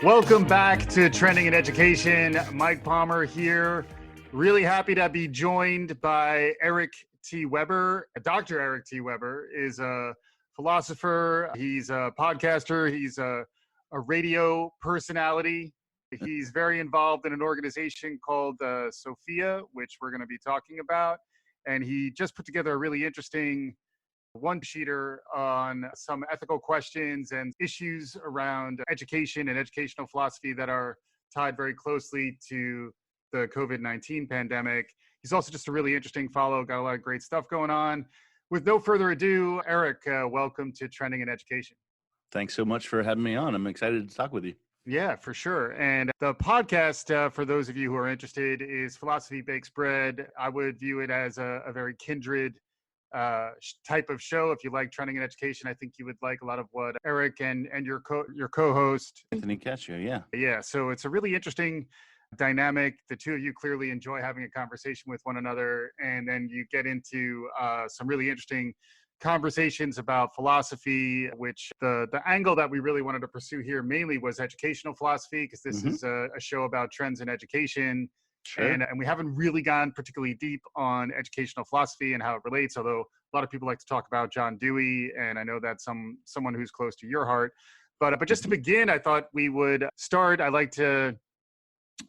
Welcome back to Trending in Education. Mike Palmer here. Really happy to be joined by Eric T. Weber. Dr. Eric T. Weber is a philosopher. He's a podcaster. He's a radio personality. He's very involved in an organization called Sophia, which we're going to be talking about. And he just put together a really interesting one-sheeter on some ethical questions and issues around education and educational philosophy that are tied very closely to the COVID-19 pandemic. He's also just a really interesting follow, got a lot of great stuff going on. With no further ado, Eric, welcome to Trending in Education. Thanks so much for having me on. I'm excited to talk with you. Yeah, for sure. And the podcast, for those of you who are interested, is Philosophy Bakes Bread. I would view it as a very kindred type of show. If you like Trending in Education, I think you would like a lot of what Eric and your co-host Anthony Cascio. Yeah. So it's a really interesting dynamic. The two of you clearly enjoy having a conversation with one another, and then you get into some really interesting conversations about philosophy, which the angle that we really wanted to pursue here mainly was educational philosophy, because this is a show about trends in education. Sure. And we haven't really gone particularly deep on educational philosophy and how it relates, although a lot of people like to talk about John Dewey, and I know that's someone who's close to your heart. But just to begin, I thought we would start. I like to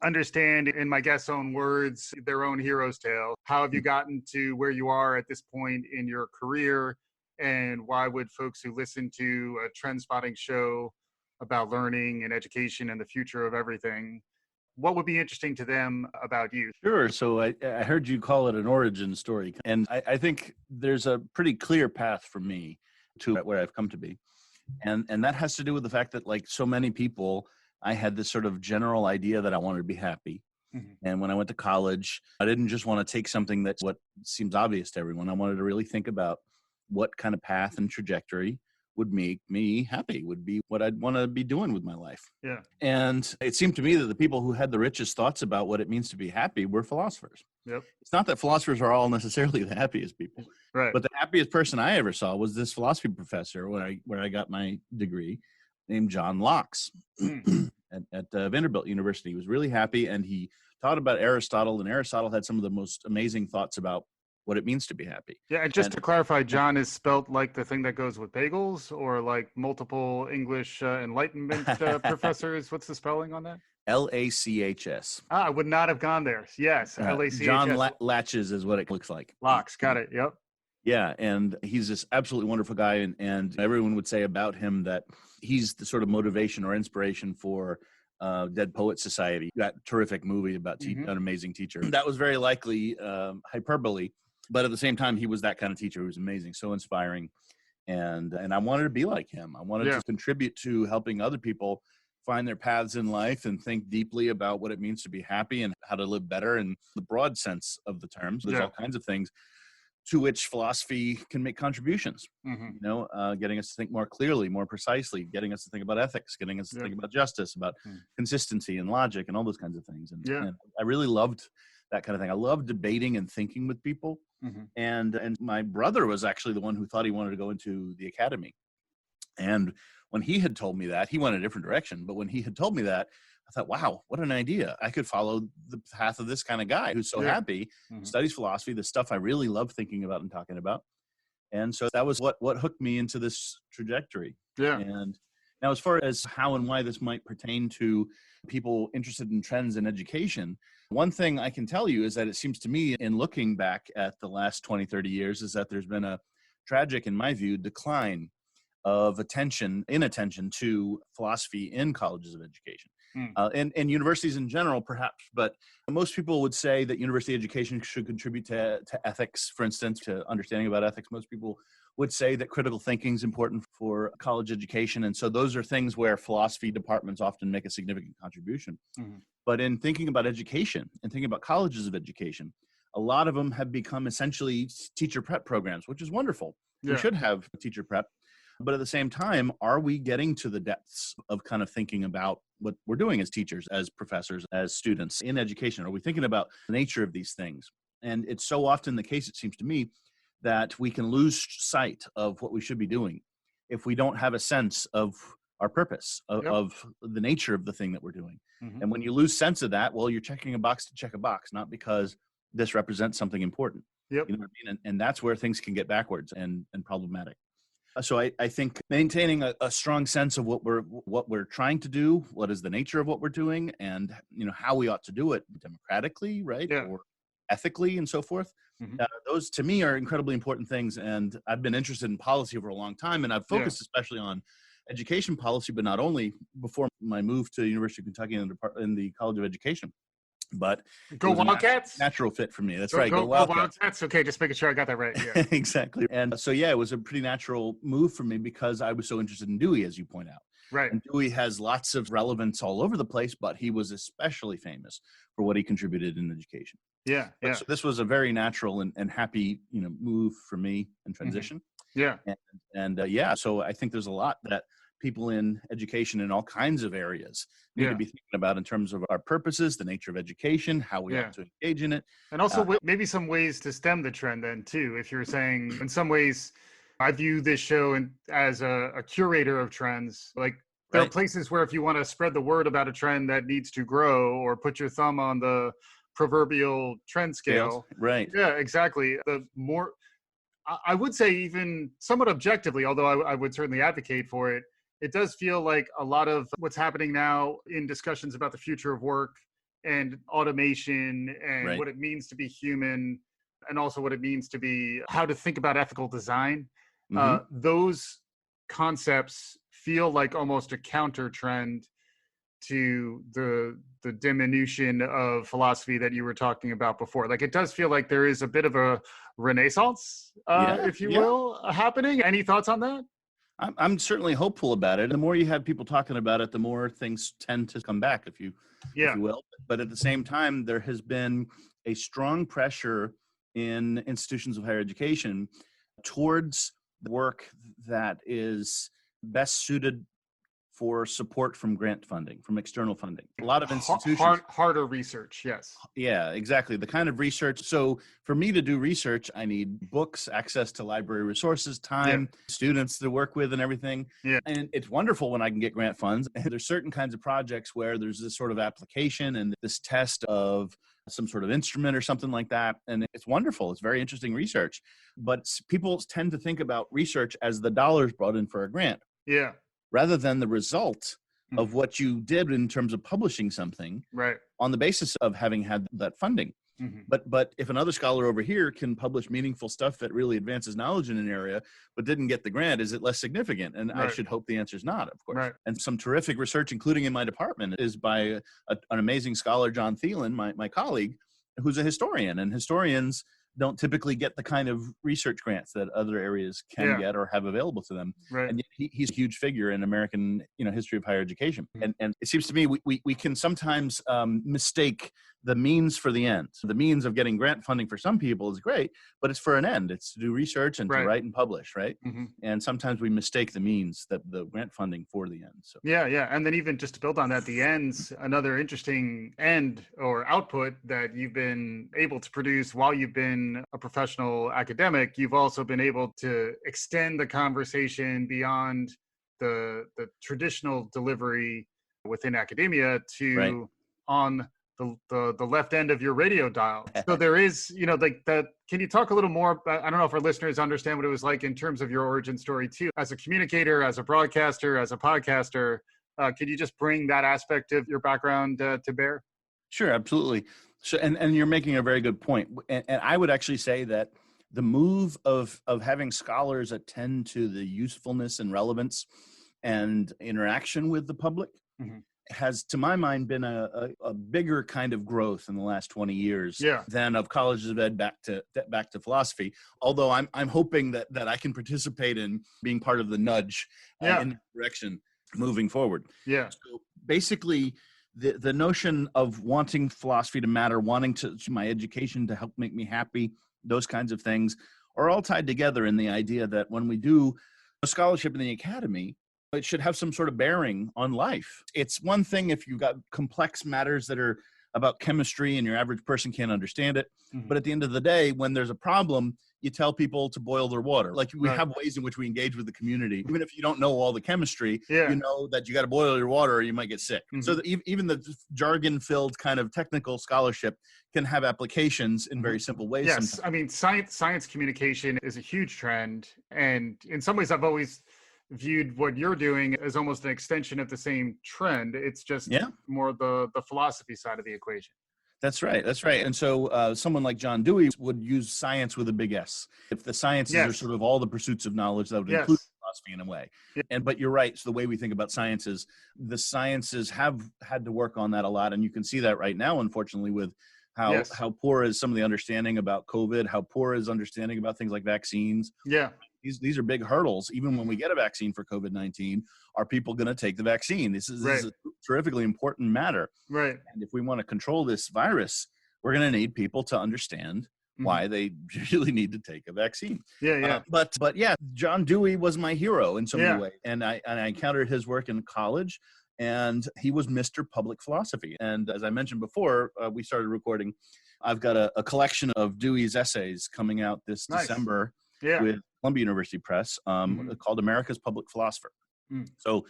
understand, in my guest's own words, their own hero's tale. How have you gotten to where you are at this point in your career, and why would folks who listen to a trend spotting show about learning and education and the future of everything, what would be interesting to them about you? Sure. So I heard you call it an origin story. And I think there's a pretty clear path for me to where I've come to be. And that has to do with the fact that, like so many people, I had this sort of general idea that I wanted to be happy. Mm-hmm. And when I went to college, I didn't just want to take something that's what seems obvious to everyone. I wanted to really think about what kind of path and trajectory would make me happy, would be what I'd want to be doing with my life. Yeah. And it seemed to me that the people who had the richest thoughts about what it means to be happy were philosophers. Yep. It's not that philosophers are all necessarily the happiest people, right? But the happiest person I ever saw was this philosophy professor where I got my degree, named John Locke at Vanderbilt University. He was really happy, and he taught about Aristotle, and Aristotle had some of the most amazing thoughts about what it means to be happy. Yeah, and just to clarify, John is spelt like the thing that goes with bagels, or like multiple English Enlightenment professors? What's the spelling on that? Lachs. I would not have gone there. Yes, Lachs. John Latches is what it looks like. Locks, got it, yep. Yeah, and he's this absolutely wonderful guy, and everyone would say about him that he's the sort of motivation or inspiration for Dead Poet Society, that terrific movie about an amazing teacher. That was very likely hyperbole, but at the same time, he was that kind of teacher who was amazing, so inspiring, and I wanted to be like him. I wanted to contribute to helping other people find their paths in life and think deeply about what it means to be happy and how to live better in the broad sense of the terms. There's all kinds of things to which philosophy can make contributions, getting us to think more clearly, more precisely, getting us to think about ethics, getting us to think about justice, about consistency and logic and all those kinds of things. And I really loved that kind of thing. I love debating and thinking with people. And my brother was actually the one who thought he wanted to go into the academy. And when he had told me that, he went a different direction. But when he had told me that, I thought, wow, what an idea. I could follow the path of this kind of guy who's so happy, studies philosophy, the stuff I really love thinking about and talking about. And so that was what hooked me into this trajectory. Yeah. And now, as far as how and why this might pertain to people interested in trends in education, one thing I can tell you is that it seems to me, in looking back at the last 20, 30 years, is that there's been a tragic, in my view, decline of attention to philosophy in colleges of education. And universities in general, perhaps, but most people would say that university education should contribute to ethics, for instance, to understanding about ethics. Most people would say that critical thinking is important for college education. And so those are things where philosophy departments often make a significant contribution. But in thinking about education and thinking about colleges of education, a lot of them have become essentially teacher prep programs, which is wonderful. We should have teacher prep. But at the same time, are we getting to the depths of kind of thinking about what we're doing as teachers, as professors, as students in education? Are we thinking about the nature of these things? And it's so often the case, it seems to me, that we can lose sight of what we should be doing if we don't have a sense of our purpose Yep. of the nature of the thing that we're doing. Mhm. And when you lose sense of that, well, you're checking a box to check a box, not because this represents something important. Yep. You know what I mean? And that's where things can get backwards and problematic. So I think maintaining a strong sense of what we're trying to do, what is the nature of what we're doing, and how we ought to do it democratically, right, Yeah. or ethically, and so forth. Mhm. Those to me are incredibly important things, and I've been interested in policy for a long time, and I've focused especially on education policy, but not only before my move to the University of Kentucky in the College of Education, but Go it was a Wildcats. natural fit for me. That's Go, right. go, Go go Wildcats. Wildcats. Okay, just making sure I got that right. Yeah. Exactly. And so, yeah, it was a pretty natural move for me because I was so interested in Dewey, as you point out. Right. And Dewey has lots of relevance all over the place, but he was especially famous for what he contributed in education. Yeah. Yeah. So this was a very natural and happy, move for me and transition. Yeah. And so I think there's a lot that people in education in all kinds of areas need to be thinking about in terms of our purposes, the nature of education, how we ought to engage in it. And also maybe some ways to stem the trend then too. If you're saying in some ways, I view this show as a curator of trends. Like there are places where if you want to spread the word about a trend that needs to grow or put your thumb on the proverbial trend scale. Right. Yeah, exactly. The more, I would say even somewhat objectively, although I would certainly advocate for it, it does feel like a lot of what's happening now in discussions about the future of work and automation and what it means to be human and also what it means to be how to think about ethical design. Those concepts feel like almost a counter trend to the diminution of philosophy that you were talking about before. Like it does feel like there is a bit of a renaissance, if you will, happening. Any thoughts on that? I'm certainly hopeful about it. The more you have people talking about it, the more things tend to come back, if you will. But at the same time, there has been a strong pressure in institutions of higher education towards the work that is best suited for support from grant funding, from external funding. A lot of institutions... Harder research, yes. Yeah, exactly. The kind of research. So for me to do research, I need books, access to library resources, time, students to work with and everything. Yeah. And it's wonderful when I can get grant funds. And there's certain kinds of projects where there's this sort of application and this test of some sort of instrument or something like that. And it's wonderful. It's very interesting research. But people tend to think about research as the dollars brought in for a grant. Yeah. Rather than the result of what you did in terms of publishing something on the basis of having had that funding. But if another scholar over here can publish meaningful stuff that really advances knowledge in an area, but didn't get the grant, is it less significant? And I should hope the answer is not, of course. And some terrific research, including in my department, is by an amazing scholar, John Thielen, my colleague, who's a historian. And historians don't typically get the kind of research grants that other areas can get or have available to them. And yet he's a huge figure in American, history of higher education. And it seems to me we can sometimes mistake the means for the end. So the means of getting grant funding for some people is great, but it's for an end. It's to do research and to write and publish, right? And sometimes we mistake the means, that the grant funding, for the end. So yeah. And then even just to build on that, the end's another interesting end or output that you've been able to produce while you've been a professional academic. You've also been able to extend the conversation beyond the traditional delivery within academia to on the left end of your radio dial. So there is, like that. Can you talk a little more? I don't know if our listeners understand what it was like in terms of your origin story too, as a communicator, as a broadcaster, as a podcaster. Could you just bring that aspect of your background to bear? Sure, absolutely. So, and you're making a very good point. And I would actually say that the move of having scholars attend to the usefulness and relevance and interaction with the public has, to my mind, been a bigger kind of growth in the last 20 years than of colleges of ed back to philosophy. Although I'm hoping that I can participate in being part of the nudge in that direction moving forward. Yeah. So basically, the notion of wanting philosophy to matter, wanting to my education to help make me happy, those kinds of things are all tied together in the idea that when we do a scholarship in the academy, it should have some sort of bearing on life. It's one thing if you've got complex matters that are about chemistry and your average person can't understand it. Mhm. But at the end of the day, when there's a problem, you tell people to boil their water. Like we Right. have ways in which we engage with the community. Even if you don't know all the chemistry, Yeah. you know that you got to boil your water or you might get sick. Mhm. So that even the jargon-filled kind of technical scholarship can have applications in very simple ways. Yes, sometimes. I mean science communication is a huge trend, and in some ways, I've always viewed what you're doing as almost an extension of the same trend. It's just Yeah. more the philosophy side of the equation. That's right. That's right. And so someone like John Dewey would use science with a big S. If the sciences are Yes. sort of all the pursuits of knowledge, that would include Yes. philosophy in a way. Yeah. But you're right. So the way we think about science is the sciences have had to work on that a lot. And you can see that right now, unfortunately, with Yes. how poor is some of the understanding about COVID, how poor is understanding about things like vaccines. Yeah. These are big hurdles. Even when we get a vaccine for COVID-19, are people going to take the vaccine? This is a terrifically important matter. Right. And if we want to control this virus, we're going to need people to understand Mhm. why they really need to take a vaccine. Yeah. Yeah. But yeah, John Dewey was my hero in so Yeah. many ways. And I encountered his work in college, and he was Mr. Public Philosophy. And as I mentioned before, we started recording. I've got a collection of Dewey's essays coming out this Nice. December Yeah. with Columbia University Press Mhm. called America's Public Philosopher. Mm. So,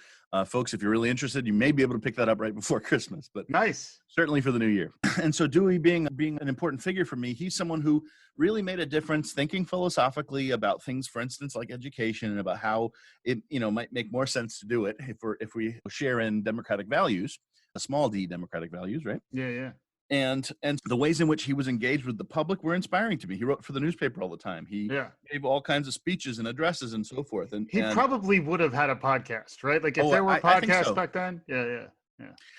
folks, if you're really interested, you may be able to pick that up right before Christmas, but Nice. certainly for the new year. And so Dewey being an important figure for me, he's someone who really made a difference thinking philosophically about things, for instance, like education, and about how it, might make more sense to do it if we share in democratic values, a small d democratic values, right? Yeah. Yeah. And the ways in which he was engaged with the public were inspiring to me. He wrote for the newspaper all the time. He Yeah. gave all kinds of speeches and addresses and so forth. And He probably would have had a podcast, right? Like if there were I think podcasts so. back then. Yeah. Yeah.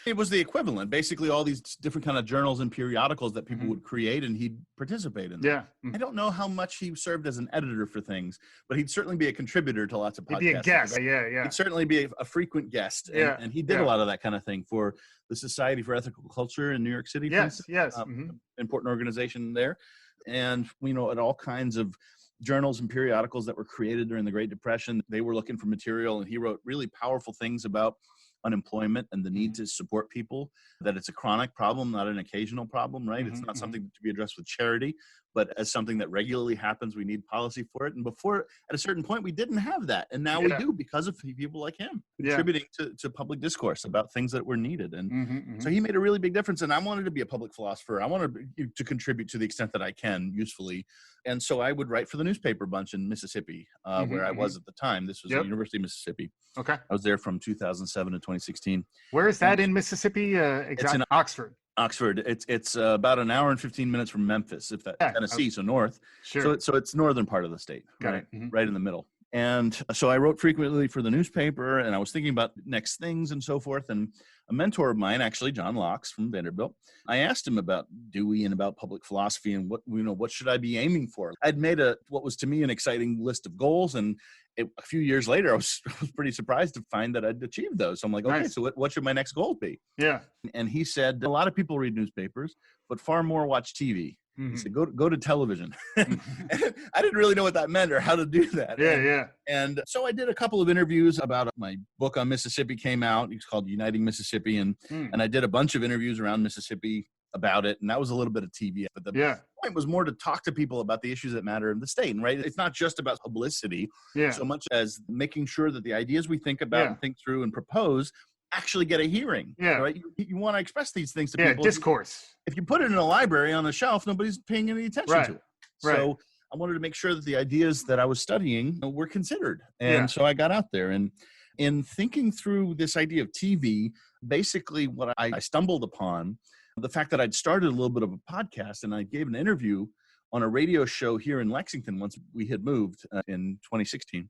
It was the equivalent, basically all these different kind of journals and periodicals that people Mhm. would create, and he'd participate in them. Yeah. Mhm. I don't know how much he served as an editor for things, but he'd certainly be a contributor to lots of podcasts. He'd be a guest. Yeah. Yeah. He'd certainly be a frequent guest. Yeah, And he did yeah. a lot of that kind of thing for the Society for Ethical Culture in New York City. for Yes. instance. Yes. Um, Important organization there. And, at all kinds of journals and periodicals that were created during the Great Depression, they were looking for material, and he wrote really powerful things about unemployment and the need to support people, that it's a chronic problem, not an occasional problem, right? It's Mhm, not mhm. something to be addressed with charity, but as something that regularly happens. We need policy for it. And before, at a certain point, we didn't have that. And now we Yeah. do, because of people like him Yeah. contributing to public discourse about things that were needed. And Mhm, so he made a really big difference. And I wanted to be a public philosopher. I wanted to contribute to the extent that I can usefully. And so I would write for the newspaper bunch in Mississippi, Mhm, where I was at the time. This was Yep. the University of Mississippi. Okay. I was there from 2007 to 2016. Where is that in Mississippi? Exactly. in Oxford. Oxford. It's about an hour and 15 minutes from Memphis, if that Yeah, Tennessee, so north. Sure. So it's northern part of the state, Got right? it. Mhm. Right in the middle. And so I wrote frequently for the newspaper, and I was thinking about next things and so forth. And a mentor of mine, actually John Locke from Vanderbilt, I asked him about Dewey and about public philosophy and what should I be aiming for. I'd made what was to me an exciting list of goals, and a few years later, I was pretty surprised to find that I'd achieved those. So I'm like, okay, Nice. so what should my next goal be? Yeah. And he said, a lot of people read newspapers, but far more watch TV. He Mhm. said, go to television. Mhm. And I didn't really know what that meant or how to do that. Yeah. Yeah. And so I did a couple of interviews about my book on Mississippi came out. It's called Uniting Mississippi. And I did a bunch of interviews around Mississippi about it. And that was a little bit of TV. But the Yeah. point was more to talk to people about the issues that matter in the state. And right, it's not just about publicity Yeah. so much as making sure that the ideas we think about Yeah. and think through and propose actually get a hearing. Yeah. Right. You want to express these things to Yeah. people. Discourse. If you put it in a library on a shelf, nobody's paying any attention Right. to it. Right. So I wanted to make sure that the ideas that I was studying were considered. And Yeah. so I got out there, and in thinking through this idea of TV, basically what I stumbled upon, the fact that I'd started a little bit of a podcast, and I gave an interview on a radio show here in Lexington once we had moved in 2016.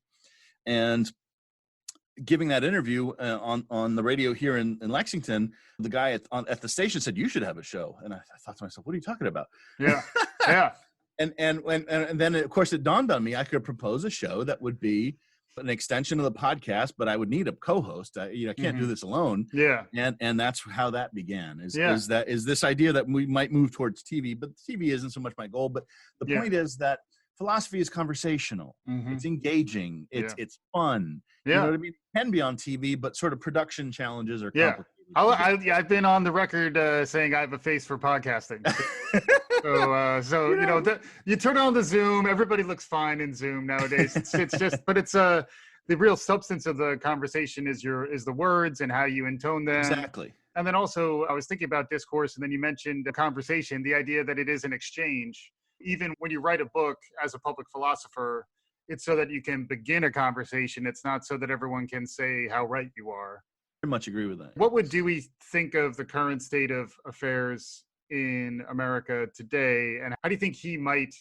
And giving that interview on the radio here in Lexington, the guy at the station said, "You should have a show." And I thought to myself, what are you talking about? Yeah. Yeah. And then of course it dawned on me I could propose a show that would be an extension of the podcast, but I would need a co-host. I can't do this alone. Yeah. And that's how that began. Is Yeah. this idea that we might move towards TV, but TV isn't so much my goal. But the Yeah. point is that philosophy is conversational. Mhm. It's engaging. It's fun. You Yeah. know what I mean? It can be on TV, but sort of production challenges are Yeah. complicated. I've been on the record saying I have a face for podcasting. So you turn on the Zoom, everybody looks fine in Zoom nowadays. It's just, but it's the real substance of the conversation is the words and how you intone them. Exactly. And then also, I was thinking about discourse, and then you mentioned the conversation, the idea that it is an exchange. Even when you write a book as a public philosopher, it's so that you can begin a conversation. It's not so that everyone can say how right you are. I very much agree with that. What would Dewey think of the current state of affairs in America today, and how do you think he might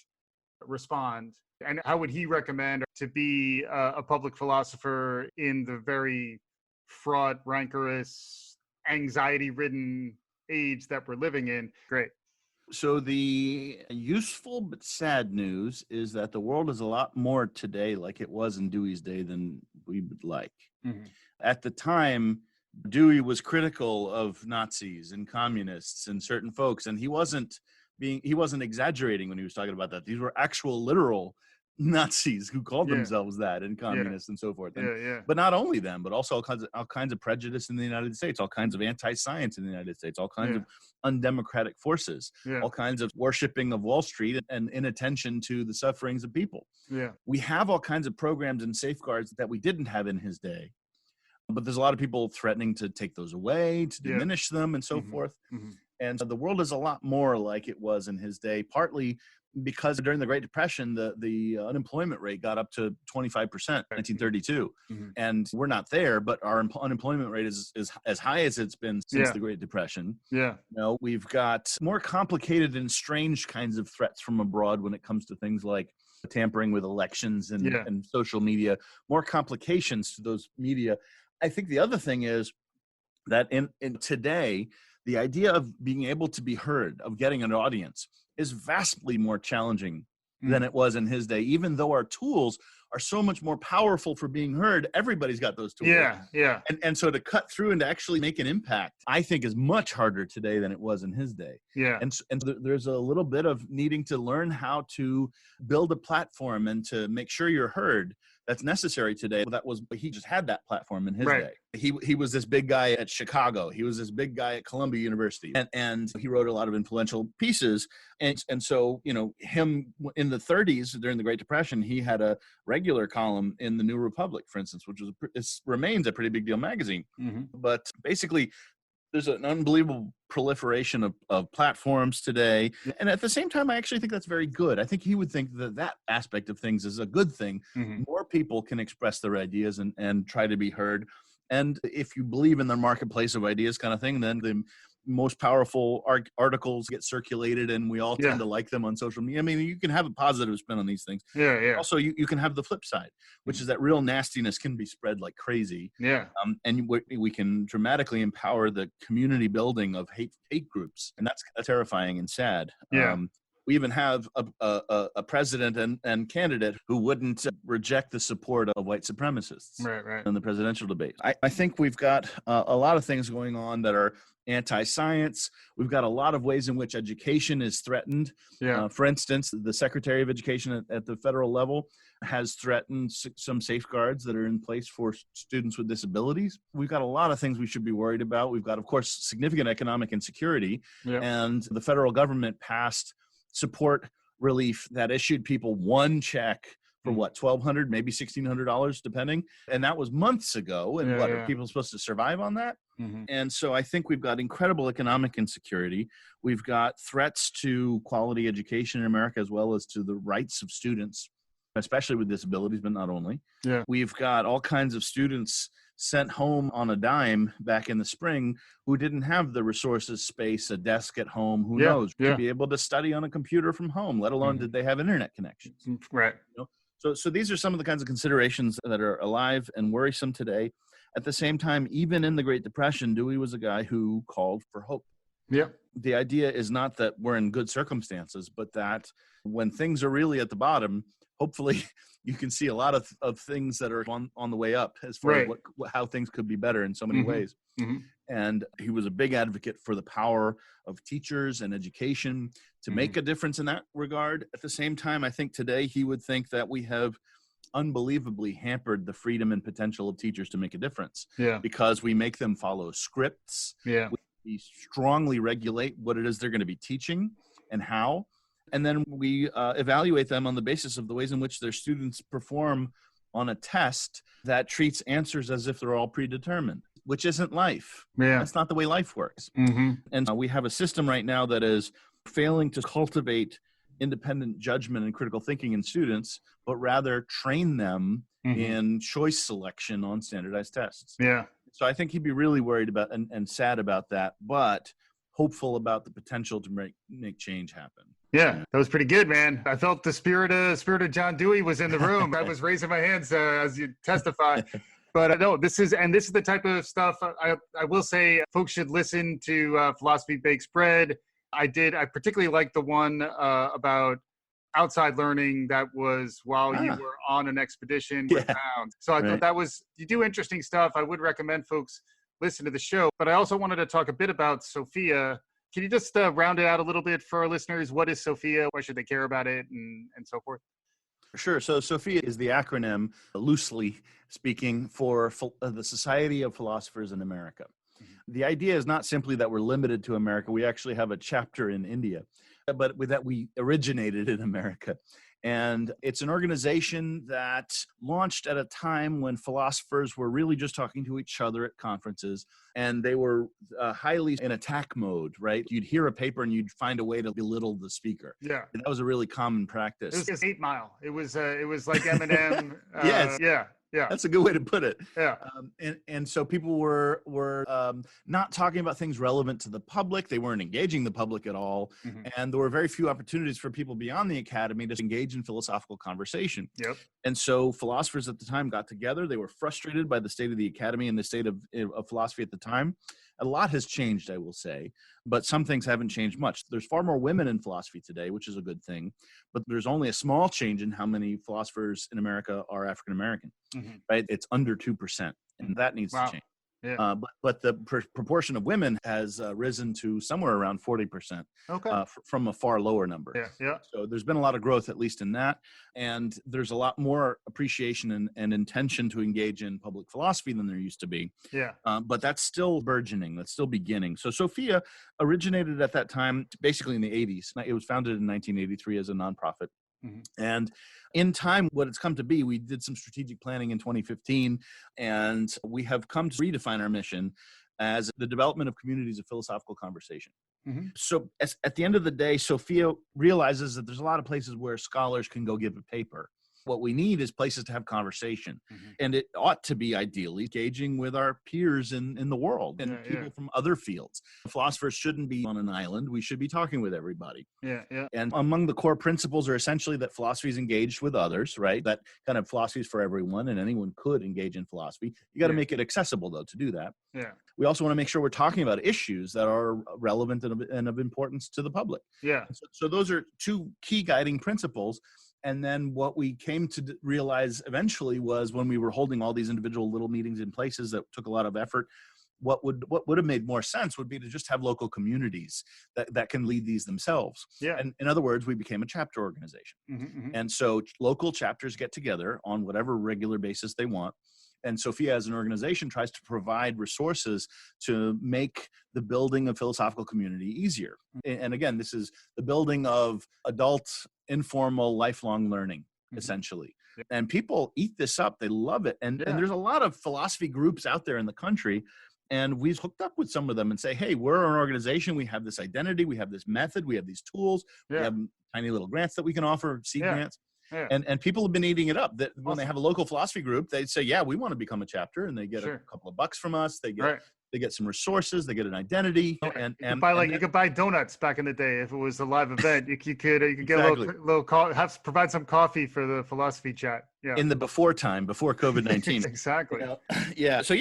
respond? And how would he recommend to be a public philosopher in the very fraught, rancorous, anxiety-ridden age that we're living in? Great. So the useful but sad news is that the world is a lot more today like it was in Dewey's day than we would like. Mm-hmm. At the time, Dewey was critical of Nazis and communists and certain folks, and he wasn't exaggerating when he was talking about that. These were actual literal Nazis who called themselves that, and communists and so forth. But not only them, but also all kinds of prejudice in the United States, all kinds of anti-science in the United States, all kinds of undemocratic forces, all kinds of worshiping of Wall Street and inattention to the sufferings of people. We have all kinds of programs and safeguards that we didn't have in his day. But there's a lot of people threatening to take those away, to diminish them, and so forth. Mm-hmm. And so the world is a lot more like it was in his day, partly because during the Great Depression, the unemployment rate got up to 25% in 1932. Mm-hmm. And we're not there, but our unemployment rate is as high as it's been since the Great Depression. We've got more complicated and strange kinds of threats from abroad when it comes to things like tampering with elections and social media, more complications to those media. I think the other thing is that in today, the idea of being able to be heard, of getting an audience, is vastly more challenging than it was in his day. Even though our tools are so much more powerful for being heard, everybody's got those tools. And so to cut through and to actually make an impact, I think is much harder today than it was in his day. And there's a little bit of needing to learn how to build a platform and to make sure you're heard. That's necessary today. He just had that platform in his day. He was this big guy at Chicago. He was this big guy at Columbia University, and he wrote a lot of influential pieces. And so, him in the 30s during the Great Depression, he had a regular column in the New Republic, for instance, which remains a pretty big deal magazine. Mm-hmm. But basically, there's an unbelievable proliferation of platforms today. And at the same time, I actually think that's very good. I think he would think that aspect of things is a good thing. Mm-hmm. More people can express their ideas and try to be heard. And if you believe in the marketplace of ideas kind of thing, then the most powerful articles get circulated and we all tend to like them on social media. I mean, you can have a positive spin on these things. Also, you can have the flip side, which is that real nastiness can be spread like crazy. And we can dramatically empower the community building of hate groups. And that's terrifying and sad. We even have a president and candidate who wouldn't reject the support of white supremacists in the presidential debate. I think we've got a lot of things going on that are anti-science. We've got a lot of ways in which education is threatened. For instance, the Secretary of Education at the federal level has threatened some safeguards that are in place for students with disabilities. We've got a lot of things we should be worried about. We've got, of course, significant economic insecurity. And the federal government passed support relief that issued people one check for $1,200, maybe $1,600, depending. And that was months ago. And are people supposed to survive on that? Mm-hmm. And so I think we've got incredible economic insecurity. We've got threats to quality education in America, as well as to the rights of students, especially with disabilities, but not only. We've got all kinds of students sent home on a dime back in the spring who didn't have the resources, space, a desk at home, who knows, to be able to study on a computer from home, let alone did they have internet connections. So these are some of the kinds of considerations that are alive and worrisome today. At the same time, even in the Great Depression, Dewey was a guy who called for hope. The idea is not that we're in good circumstances, but that when things are really at the bottom, hopefully you can see a lot of things that are on the way up as far as how things could be better in so many ways. And he was a big advocate for the power of teachers and education to make a difference in that regard. At the same time, I think today he would think that we have unbelievably hampered the freedom and potential of teachers to make a difference Yeah. because we make them follow scripts. Yeah. We strongly regulate what it is they're going to be teaching and how. And then we evaluate them on the basis of the ways in which their students perform on a test that treats answers as if they're all predetermined, which isn't life. Yeah. That's not the way life works. Mm-hmm. And we have a system right now that is failing to cultivate independent judgment and critical thinking in students, but rather train them in choice selection on standardized tests. Yeah. So I think he'd be really worried about and sad about that, but hopeful about the potential to make change happen. Yeah, that was pretty good, man. I felt the spirit of John Dewey was in the room. I was raising my hands as you testify. But no, this is the type of stuff I will say folks should listen to Philosophy Bakes Bread. I particularly like the one about outside learning that was while you were on an expedition with Bounds. So I thought you do interesting stuff. I would recommend folks listen to the show. But I also wanted to talk a bit about Sophia. Can you just round it out a little bit for our listeners? What is Sophia? Why should they care about it, and so forth? Sure. So Sophia is the acronym, loosely speaking, for the Society of Philosophers in America. The idea is not simply that we're limited to America. We actually have a chapter in India, but with that we originated in America. And it's an organization that launched at a time when philosophers were really just talking to each other at conferences, and they were highly in attack mode, right? You'd hear a paper and you'd find a way to belittle the speaker. Yeah. And that was a really common practice. It was 8 Mile. It was like Eminem. Yes. Yeah. Yeah. That's a good way to put it. Yeah. And so people were not talking about things relevant to the public. They weren't engaging the public at all. And there were very few opportunities for people beyond the academy to engage in philosophical conversation. Yep. And so philosophers at the time got together. They were frustrated by the state of the academy and the state of philosophy at the time. A lot has changed, I will say, but some things haven't changed much. There's far more women in philosophy today, which is a good thing, but there's only a small change in how many philosophers in America are African-American, right? It's under 2%, and that needs to change. Yeah. But the proportion of women has risen to somewhere around 40%, from a far lower number. Yeah, yeah. So there's been a lot of growth, at least in that. And there's a lot more appreciation and intention to engage in public philosophy than there used to be. Yeah. But that's still burgeoning. That's still beginning. So Sophia originated at that time, basically in the 80s. It was founded in 1983 as a nonprofit. And in time, what it's come to be, we did some strategic planning in 2015, and we have come to redefine our mission as the development of communities of philosophical conversation. So at the end of the day, Sophia realizes that there's a lot of places where scholars can go give a paper. What we need is places to have conversation. And it ought to be ideally engaging with our peers in the world and people from other fields. Philosophers shouldn't be on an island. We should be talking with everybody. Yeah, yeah. And among the core principles are essentially that philosophy is engaged with others, right? That kind of philosophy is for everyone and anyone could engage in philosophy. You got to make it accessible, though, to do that. Yeah. We also want to make sure we're talking about issues that are relevant and of importance to the public. Yeah. So those are two key guiding principles. And then what we came to realize eventually was when we were holding all these individual little meetings in places that took a lot of effort, what would have made more sense would be to just have local communities that can lead these themselves. Yeah. And in other words, we became a chapter organization. And so local chapters get together on whatever regular basis they want. And Sophia, as an organization, tries to provide resources to make the building of philosophical community easier. And again, this is the building of adult, informal, lifelong learning, essentially. And people eat this up. They love it. And there's a lot of philosophy groups out there in the country. And we've hooked up with some of them and say, hey, we're an organization. We have this identity. We have this method. We have these tools. We have tiny little grants that we can offer, seed grants. Yeah. And people have been eating it up. That when they have a local philosophy group, they say, yeah, we want to become a chapter, and they get a couple of bucks from us. They get some resources. They get an identity. And you could buy donuts back in the day if it was a live event. You could get a little provide some coffee for the philosophy chat. Yeah. In the before COVID-19. Exactly. Yeah. So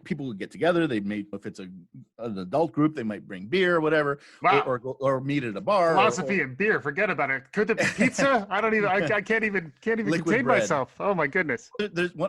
people would get together. They may, if it's an adult group, they might bring beer or whatever, or meet at a bar. Philosophy and beer, forget about it. Could there be pizza? I can't even contain myself. Oh my goodness.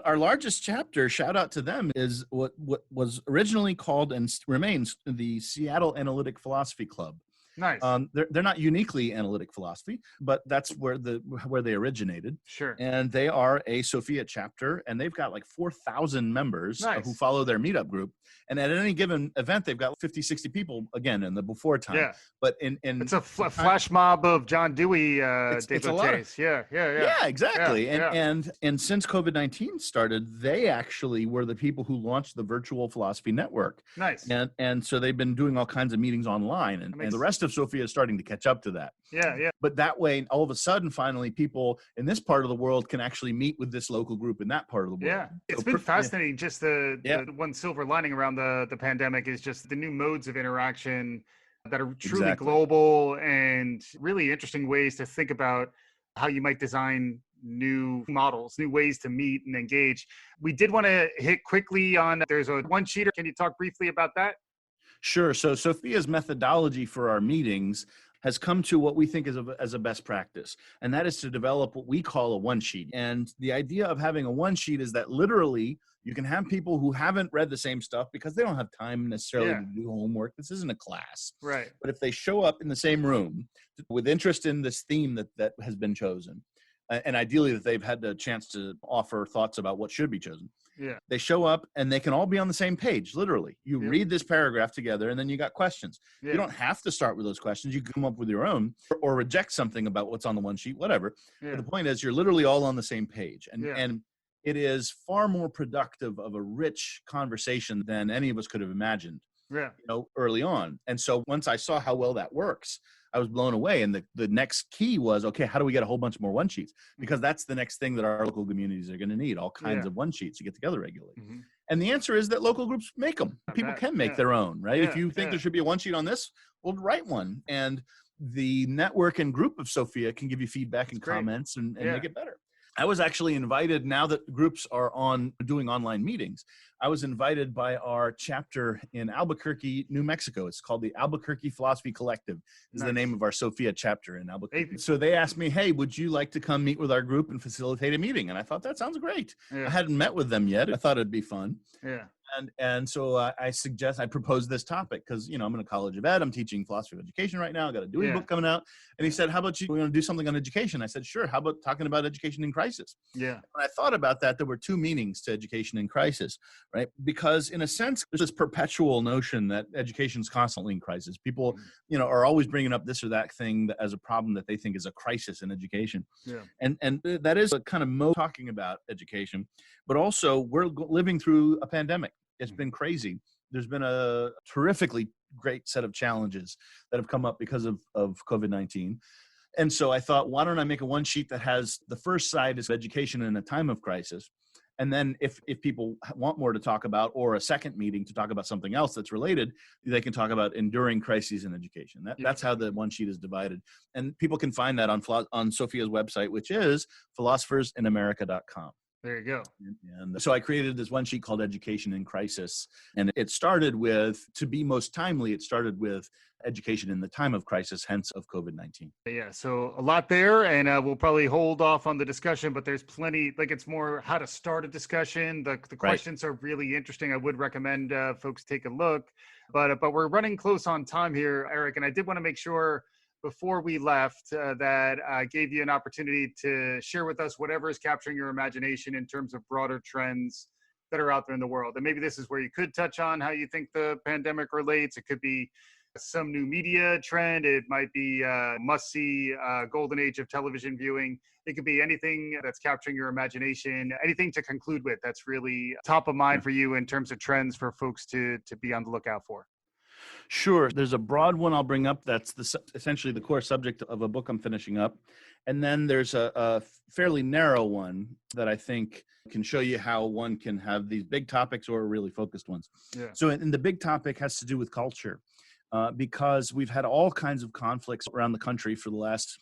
Our largest chapter, shout out to them, is what was originally called and remains the Seattle Analytic Philosophy Club. Nice. They're not uniquely analytic philosophy, but that's where they originated. Sure. And they are a Sophia chapter, and they've got like 4,000 members who Nice. follow their meetup group. And at any given event, they've got 50, 60 people, again, in the before time. Yeah. But in It's a flash mob of John Dewey it's a lot of, Yeah. yeah, exactly. Yeah, And since COVID-19 started, they actually were the people who launched the Virtual Philosophy Network. Nice. And so they've been doing all kinds of meetings online, and the rest of Sophia is starting to catch up to that. Yeah. But that way, all of a sudden, finally, people in this part of the world can actually meet with this local group in that part of the world. Yeah. It's been fascinating. Just the one silver lining around the pandemic is just the new modes of interaction that are truly global and really interesting ways to think about how you might design new models, new ways to meet and engage. We did want to hit quickly on, there's a one-sheeter. Can you talk briefly about that? Sure. So Sophia's methodology for our meetings has come to what we think is as a best practice, and that is to develop what we call a one sheet. And the idea of having a one sheet is that literally you can have people who haven't read the same stuff because they don't have time necessarily to do homework. This isn't a class. Right. But if they show up in the same room with interest in this theme that has been chosen, and ideally that they've had the chance to offer thoughts about what should be chosen, they show up and they can all be on the same page. Literally, you read this paragraph together, and then you got questions. You don't have to start with those questions. You can come up with your own, or reject something about what's on the one sheet, whatever. But the point is, you're literally all on the same page, and it is far more productive of a rich conversation than any of us could have imagined. Early on. And so once I saw how well that works, I was blown away. And the next key was, okay, how do we get a whole bunch more one sheets? Because that's the next thing that our local communities are going to need, all kinds of one sheets to get together regularly. And the answer is that local groups make them. People can make their own, right? If you think there should be a one sheet on this, well, write one. And the network and group of Sophia can give you feedback and comments and make it better. I was actually invited, now that groups are doing online meetings, I was invited by our chapter in Albuquerque, New Mexico. It's called the Albuquerque Philosophy Collective, is the name of our Sophia chapter in Albuquerque. So they asked me, hey, would you like to come meet with our group and facilitate a meeting? And I thought, that sounds great. I hadn't met with them yet. I thought it'd be fun. And so I proposed this topic because, I'm in a college of ed. I'm teaching philosophy of education right now. I got a Dewey book coming out. And he said, how about we're going to do something on education? I said, sure. How about talking about education in crisis? When I thought about that, there were two meanings to education in crisis, right? Because in a sense, there's this perpetual notion that education is constantly in crisis. People, are always bringing up this or that thing as a problem that they think is a crisis in education. And that is a kind of mode talking about education, but also we're living through a pandemic. It's been crazy. There's been a terrifically great set of challenges that have come up because of COVID-19. And so I thought, why don't I make a one sheet that has the first side is education in a time of crisis. And then if people want more to talk about, or a second meeting to talk about something else that's related, they can talk about enduring crises in education. That's how the one sheet is divided. And people can find that on Sophia's website, which is philosophersinamerica.com. There you go. And so I created this one sheet called Education in Crisis. And it started with, to be most timely, it started with education in the time of crisis, hence of COVID-19. Yeah, so a lot there, and we'll probably hold off on the discussion, but there's plenty, it's more how to start a discussion. The questions are really interesting. I would recommend folks take a look, but we're running close on time here, Eric, and I did want to make sure before we left that I gave you an opportunity to share with us whatever is capturing your imagination in terms of broader trends that are out there in the world. And maybe this is where you could touch on how you think the pandemic relates. It could be some new media trend. It might be must-see golden age of television viewing. It could be anything that's capturing your imagination, anything to conclude with that's really top of mind for you in terms of trends for folks to be on the lookout for. Sure. There's a broad one I'll bring up that's essentially the core subject of a book I'm finishing up. And then there's a fairly narrow one that I think can show you how one can have these big topics or really focused ones. So in the big topic has to do with culture, because we've had all kinds of conflicts around the country for the last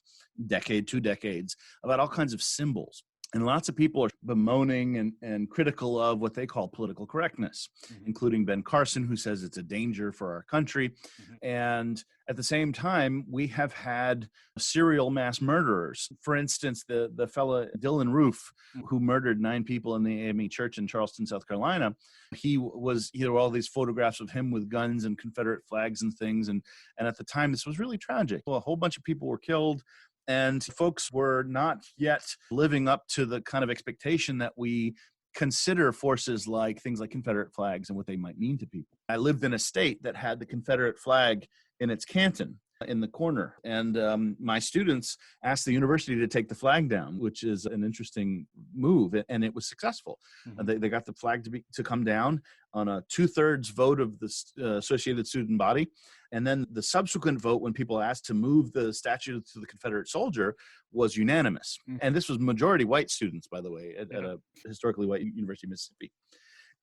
decade, 2 decades, about all kinds of symbols. And lots of people are bemoaning and critical of what they call political correctness, including Ben Carson, who says it's a danger for our country. And at the same time, we have had serial mass murderers. For instance, the fella Dylan Roof, who murdered 9 people in the AME church in Charleston, South Carolina, there were all these photographs of him with guns and Confederate flags and things. And at the time, this was really tragic. Well, a whole bunch of people were killed. And folks were not yet living up to the kind of expectation that we consider forces like things like Confederate flags and what they might mean to people. I lived in a state that had the Confederate flag in its canton in the corner. And my students asked the university to take the flag down, which is an interesting move. And it was successful. They got the flag to come down on a 2/3 vote of the Associated Student Body. And then the subsequent vote, when people asked to move the statue to the Confederate soldier, was unanimous. And this was majority white students, by the way, at a historically white University of Mississippi.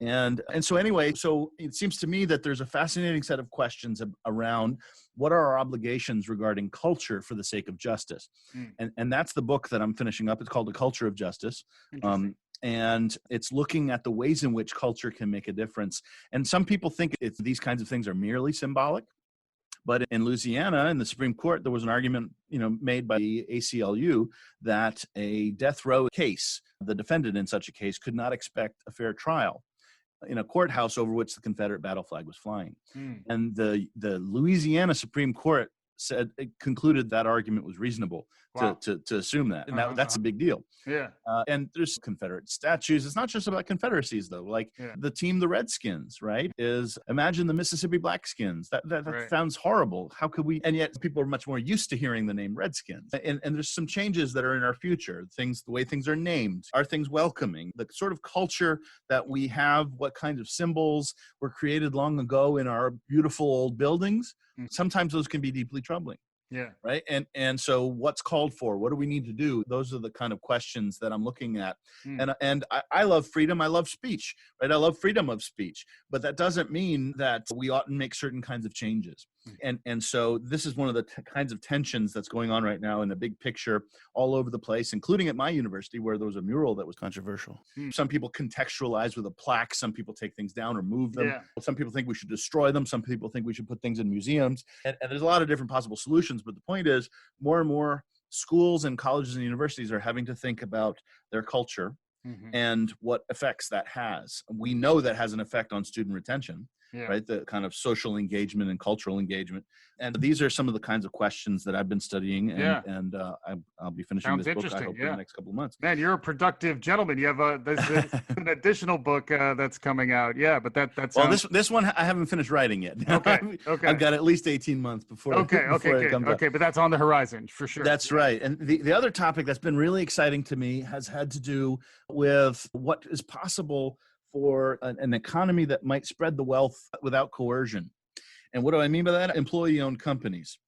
And so anyway, so it seems to me that there's a fascinating set of questions around what are our obligations regarding culture for the sake of justice. And that's the book that I'm finishing up. It's called The Culture of Justice. And it's looking at the ways in which culture can make a difference. And some people think these kinds of things are merely symbolic. But in Louisiana, in the Supreme Court, there was an argument, made by the ACLU that a death row case, the defendant in such a case could not expect a fair trial in a courthouse over which the Confederate battle flag was flying. And the Louisiana Supreme Court concluded that argument was reasonable to assume that. And that's a big deal. Yeah. And there's Confederate statues. It's not just about Confederacies, though. Like the team, the Redskins, right? Imagine the Mississippi Blackskins. That sounds horrible. How could we? And yet people are much more used to hearing the name Redskins. And there's some changes that are in our future. The way things are named. Are things welcoming? The sort of culture that we have, what kind of symbols were created long ago in our beautiful old buildings. Sometimes those can be deeply troubling. Yeah. Right. And so what's called for? What do we need to do? Those are the kind of questions that I'm looking at. And I love freedom. I love speech. Right. I love freedom of speech. But that doesn't mean that we oughtn't make certain kinds of changes. And so this is one of the kinds of tensions that's going on right now in the big picture all over the place, including at my university, where there was a mural that was controversial. Some people contextualize with a plaque. Some people take things down or move them. Some people think we should destroy them. Some people think we should put things in museums. And there's a lot of different possible solutions. But the point is, more and more schools and colleges and universities are having to think about their culture and what effects that has. We know that has an effect on student retention. Right? The kind of social engagement and cultural engagement. And these are some of the kinds of questions that I've been studying. And I'll be finishing this book, I hope, in the next couple of months. Man, you're a productive gentleman. You have there's an additional book that's coming out. Yeah, but that's well, this one I haven't finished writing yet. Okay. I've got at least 18 months before it comes out. Okay, but that's on the horizon for sure. That's right. And the other topic that's been really exciting to me has had to do with what is possible for an economy that might spread the wealth without coercion. And what do I mean by that? Employee-owned companies.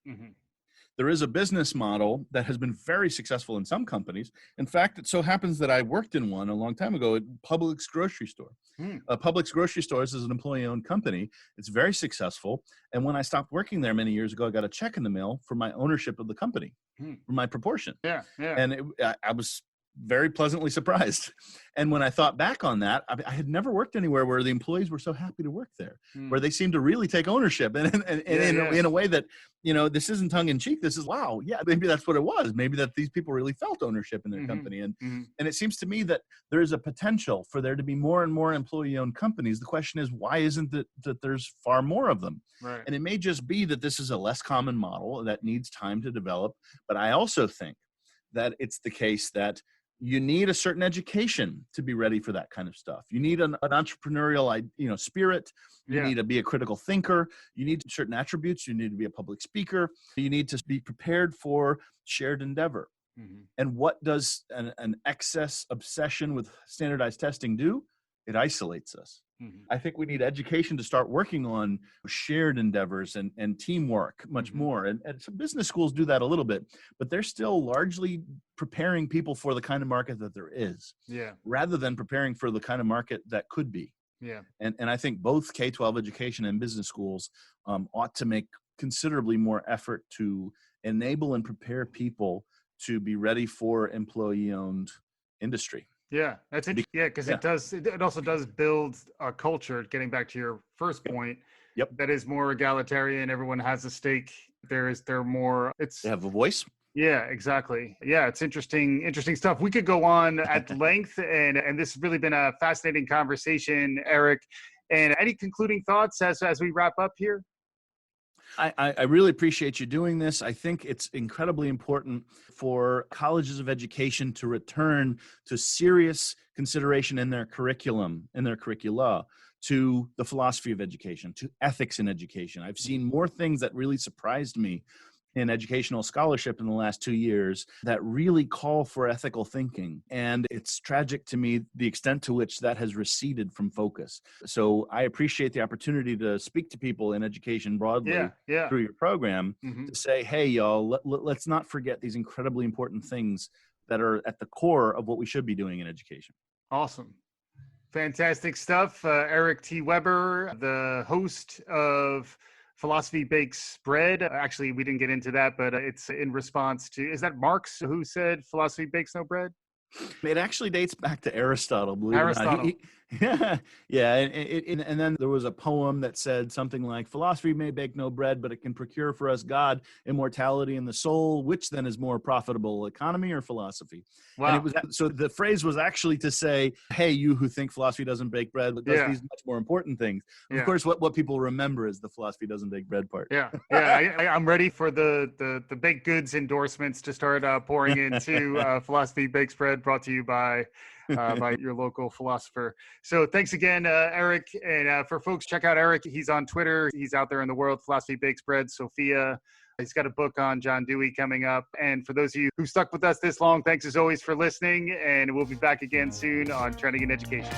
There is a business model that has been very successful in some companies. In fact, it so happens that I worked in one a long time ago at Publix grocery store. Publix grocery stores is an employee-owned company. It's very successful. And when I stopped working there many years ago, I got a check in the mail for my ownership of the company, for my proportion. And I was very pleasantly surprised. And when I thought back on that, I had never worked anywhere where the employees were so happy to work there, where they seemed to really take ownership in a way that, this isn't tongue in cheek. This is, wow, yeah, maybe that's what it was. Maybe that these people really felt ownership in their company. And it seems to me that there is a potential for there to be more and more employee-owned companies. The question is, why isn't it that there's far more of them? Right. And it may just be that this is a less common model that needs time to develop. But I also think that it's the case that you need a certain education to be ready for that kind of stuff. You need an entrepreneurial, spirit. You need to be a critical thinker. You need certain attributes. You need to be a public speaker. You need to be prepared for shared endeavor. And what does an excess obsession with standardized testing do? It isolates us. I think we need education to start working on shared endeavors and teamwork much more. And some business schools do that a little bit, but they're still largely preparing people for the kind of market that there is, rather than preparing for the kind of market that could be. And I think both K-12 education and business schools ought to make considerably more effort to enable and prepare people to be ready for employee-owned industry. Yeah, that's interesting. Yeah, because it also does build a culture, getting back to your first point, Yep. that is more egalitarian. Everyone has a stake. They're more, it's, They have a voice. yeah, exactly. Yeah, it's interesting stuff. We could go on at length, and this has really been a fascinating conversation, Eric. And any concluding thoughts as we wrap up here? I really appreciate you doing this. I think it's incredibly important for colleges of education to return to serious consideration in their curriculum, in their curricula, to the philosophy of education, to ethics in education. I've seen more things that really surprised me in educational scholarship in the last 2 years that really call for ethical thinking. And it's tragic to me the extent to which that has receded from focus. So I appreciate the opportunity to speak to people in education broadly through your program to say, hey, y'all, let's not forget these incredibly important things that are at the core of what we should be doing in education. Awesome. Fantastic stuff. Eric T. Weber, the host of Philosophy Bakes Bread. Actually, we didn't get into that, but it's in response to, is that Marx who said philosophy bakes no bread? It actually dates back to Aristotle, believe Aristotle. it or not. Yeah. And then there was a poem that said something like, philosophy may bake no bread, but it can procure for us God, immortality in the soul. Which then is more profitable, economy or philosophy? Wow. And it was, so the phrase was actually to say, hey, you who think philosophy doesn't bake bread, but does these much more important things. Of course, what people remember is the philosophy doesn't bake bread part. Yeah. I'm ready for the baked goods endorsements to start pouring into Philosophy Bakes Bread, brought to you by your local philosopher. So thanks again, Eric. And for folks, check out Eric. He's on Twitter. He's out there in the world. Philosophy Bakes Bread, Sophia. He's got a book on John Dewey coming up. And for those of you who stuck with us this long, thanks as always for listening. And we'll be back again soon on Trending in Education.